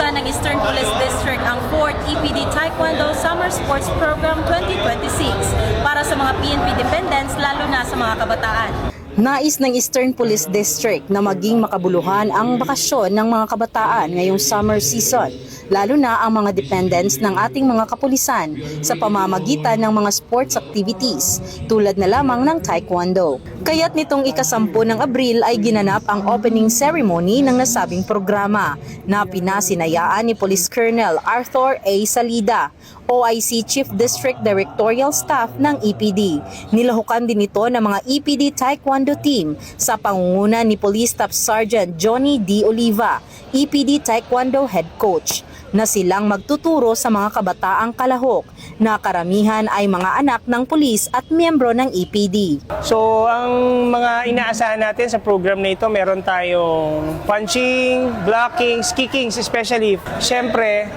Inilansara ng Eastern Police District ang 4th EPD Taekwondo Summer Sports Program 2026 para sa mga PNP dependents, lalo na sa mga kabataan. Nais ng Eastern Police District na maging makabuluhan ang bakasyon ng mga kabataan ngayong summer season, lalo na ang mga dependents ng ating mga kapulisan sa pamamagitan ng mga sports activities tulad na lamang ng Taekwondo. Kaya't nitong ika-10 ng Abril ay ginanap ang opening ceremony ng nasabing programa na pinasinayaan ni Police Colonel Arthur A. Salida, OIC Chief District Directorial Staff ng EPD. Nilahukan din ito ng mga EPD Taekwondo team sa pangunguna ni Police Staff Sergeant Johnny D. Oliva, EPD Taekwondo Head Coach, na silang magtuturo sa mga kabataang kalahok na karamihan ay mga anak ng pulis at miyembro ng EPD. So, ang mga inaasahan natin sa program na ito, meron tayong punching, blocking, kickings especially. Siyempre,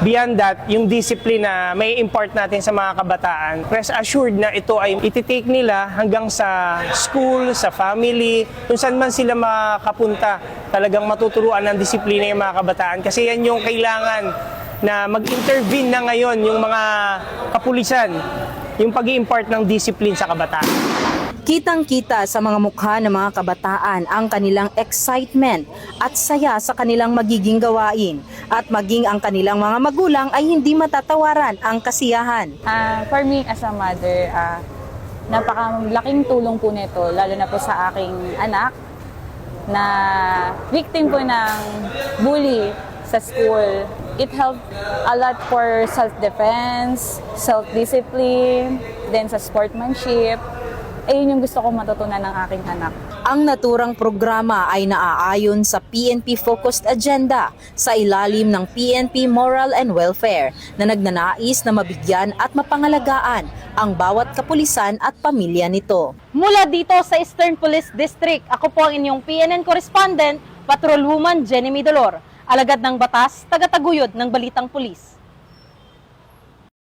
beyond that, yung discipline na may impart natin sa mga kabataan, rest assured na ito ay ititake nila hanggang sa school, sa family, kung saan man sila makapunta, talagang matuturuan ng disiplina yung mga kabataan. Kasi yan yung kailangan na mag-intervene na ngayon yung mga kapulisan, yung pag-i-impart ng discipline sa kabataan. Kitang-kita sa mga mukha ng mga kabataan ang kanilang excitement at saya sa kanilang magiging gawain, at maging ang kanilang mga magulang ay hindi matatawaran ang kasiyahan. For me as a mother, napakalaking tulong po nito, lalo na po sa aking anak na victim po ng bully sa school. It helped a lot for self-defense, self-discipline, then sa sportsmanship. Yun yung gusto kong matutunan ng aking anak. Ang naturang programa ay naaayon sa PNP Focused Agenda sa ilalim ng PNP Moral and Welfare na nagnanais na mabigyan at mapangalagaan ang bawat kapulisan at pamilya nito. Mula dito sa Eastern Police District, ako po ang inyong PNN correspondent, Patrolwoman Jenny Midolor, alagad ng batas, tagataguyod ng Balitang Pulis.